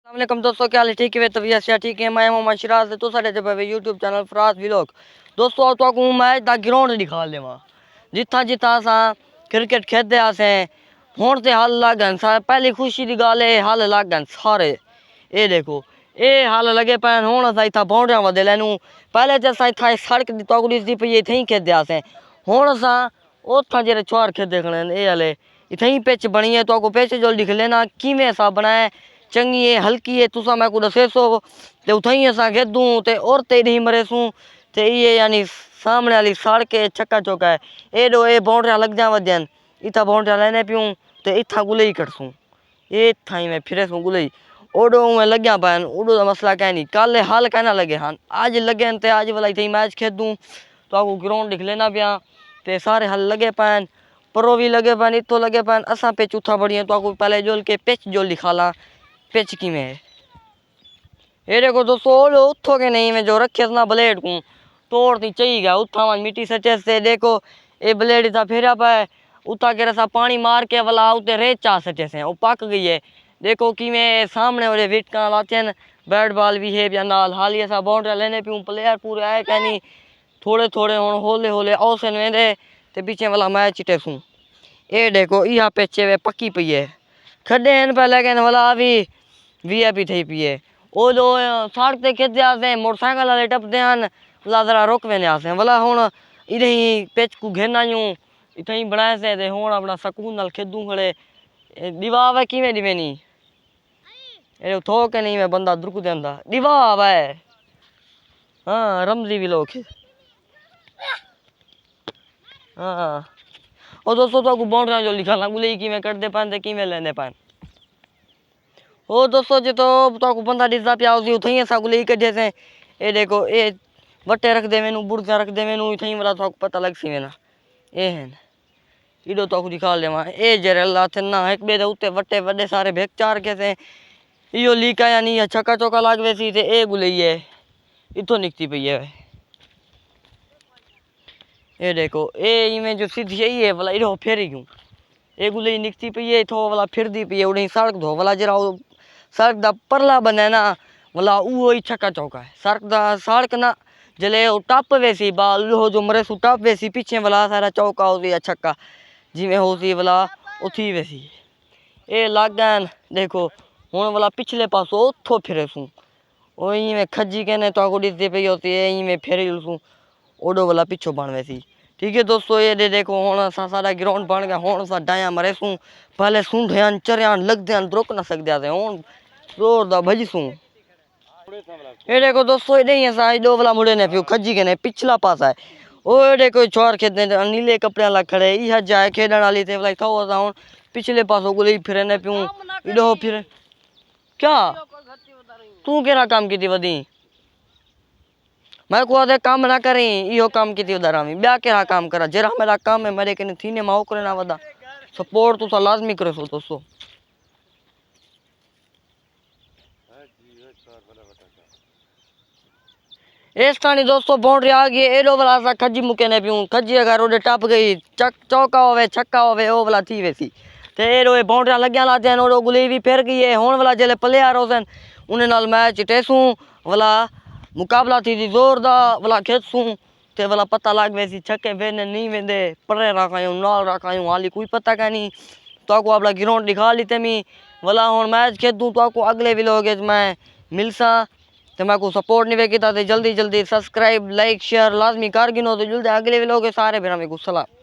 अस्सलाम दोस्तों, क्या हाल है? ठीक है तबीयत से ठीक है। मैं मोहम्मद शिराज तो साढ़े जब यूट्यूब चैनल फराज व्लॉग दोस्तों तो मैच दा ग्राउंड दिखा देवा जिथा जिथा असा क्रिकेट खेलते असें हुण ते हल लगन पहली खुशी की गल है हल लगन सारे ये देखो ये हल लगे पैन हुण असा इतना बाउंड्रियां वधे लैनू पहले तो असा इतना सड़क की तौकड़ी दी पई इतें ही खेलते असें हुण असा उथा जेरे छुआर खेलते खड़े ये हले इतें ही पिच बनी है तो पिच जो लिख लेना किवें असा बनाए चंगी है हल्की है तुसा मैं को दसे सो तो उथई असा खेदूँ तो और ते नहीं मरेसूँ तो ये यानी सामने वाली सड़क है छक्का चौका है एडो ये बाउंड्रियां लग जा वजन इतना बाउंड्रियां लेने पियूँ तो इतना गुलई करसूँ ये इतना ही मैं फिरे सूँ गुलई ओडो में लग्या पैन ओडो का मसला कह नहीं कल हाल कहना लगे हाँ आज लगे तो आज वाला इतना मैच खेदूँ तो आपको ग्राउंड लिख लेना पिया तो सारे हल लगे पैन परो भी लगे पैन इतो लगे पैन असा पिच उठा बढ़िया तो आपको पहले जोल के पिच जो लिखा ला पिच की में ये देखो दोस्तों उठो के नहीं मैं जो रखे ना ब्लेड को तोड़ती चाहिए गया उठा मिट्टी सचे से देखो ये ब्लेड था फेरा पाए उठा के रसा पानी मार के वाला उते रेत चा सचे से वो पक गई है देखो कि मैं सामने वाले विटका लाते हैं बैट बॉल भी है या नाल हाल ऐसा बाउंड्री लेने पीऊँ प्लेयर पूरे आए क्या नहीं थोड़े थोड़े हूँ होले होले औसन वेंदे तो पीछे वाला मैच चिटे सूँ ये देखो यह पिछे वे पक्की पई है खड्डे हैं पहले कहने वाला अभी वीआईपी थी पी है वो जो सड़क ते खेते आते मोटरसाइकिल वाले टपते हैं वाला जरा रोक वेने आते वाला हूँ इधे ही पिच को घेरना यूँ इतना ही बनाए से हूँ अपना सकून नाल खेदूँ खड़े दीवार है किवें दिवे नहीं ये थो के नहीं मैं बंदा दुरुक देंदा दीवार है हाँ रमजी भी लोग हाँ और दोस्तों तो बाउंड्रियां जो लिखा ला गुले किवें करते पान ते किवें लेंदे पान ओ दोस्तों जो तो बंदा डिजदा पिया उथई असा गुले कढे से ये देखो ये वट्टे रख दे मैनू बुर्जा रख दे मैनू इथई वाला तो पता लग सी वेना ये है इडो तो दिखा लेवा ए जरेला थे ना एक बे उते वट्टे वड्डे सारे भेग चार के से इो लीक आया नहीं छक्का चौका लागवे सी ते ए गुलई है इतो निकती पई है ये देखो ये इवें जो सीधी यही है वाला इधो फेरी क्यों ये गुलई निकती पई है थो वाला फिर दी पई है उड़ी सड़क धो वाला जरा सड़क दा परला बने ना वाला वो ही छक्का चौका है सड़क ना जले टप वैसी बाल हो जो मरे सु टप वैसी पीछे वाला सारा चौका होती है छक्का जिमें होती वाला उठी वैसी ये लागन देखो हूँ वाला पिछले पासों उथो फिरे सूँ वही में खजी कहने तो आगो डिसती पई होती है यही में फेरी सूँ ओडो वाला पिछो बन वैसी ठीक है दोस्तों ये दे देखो हूँ सारा ग्राउंड बन गया हूँ सा डाया मरे सूँ पहले सूंढियान चरियान लगदे रुक ना सकते थे हूँ जोरदार भज सूँ ये देखो दोस्तों इधे ही असा दो वाला मुड़े ने पियो खजी के ने पिछला पासा है ओ देखो छोर खेदने नीले कपड़े वाला खड़े यह जाए खेडन वाली थे वाला था होता हूँ पिछले पासों गुली फिरे ने पियूँ इधो फिर क्या तू केरा काम की थी वदी मैं को आदे काम ना करें इहो काम की थी उधर हम ब्या केरा काम करा जरा मेरा काम है मेरे के थीने माओ करे ना वदा सपोर्ट तो लाजमी करे सो दोस्तों इस तानी दोस्तों बाउंड्री आ गई एडो वाला सा खजी मुके ने पियूँ खजी अगर ओडे टप गई चौका होवे छक्का होवे ओ वाला थी वैसी ते एडो बाउंड्रियां लग्या लाते हैं ओडो गुली भी फिर गई है होने वाला जले प्लेयर होसन उन्हें नाल मैच टेसूँ वाला मुकाबला थी जोरदार वाला खेसूँ ते वाला पता लग वैसी छक्के वेने नहीं वेंदे परे रखायूँ नाल रखायूँ हाली कोई पता क्या नहीं तो आपको अपना ग्राउंड दिखा लीते मी वाला हूँ मैच खेदूँ तो आपको अगले व्लॉग मैं मिलसा तो मैं को सपोर्ट नहीं किया तो जल्दी जल्दी सब्सक्राइब लाइक शेयर लाजमी कर गिनो तो जल्दी अगले व्लॉग सारे फिर मेरे को सलाम।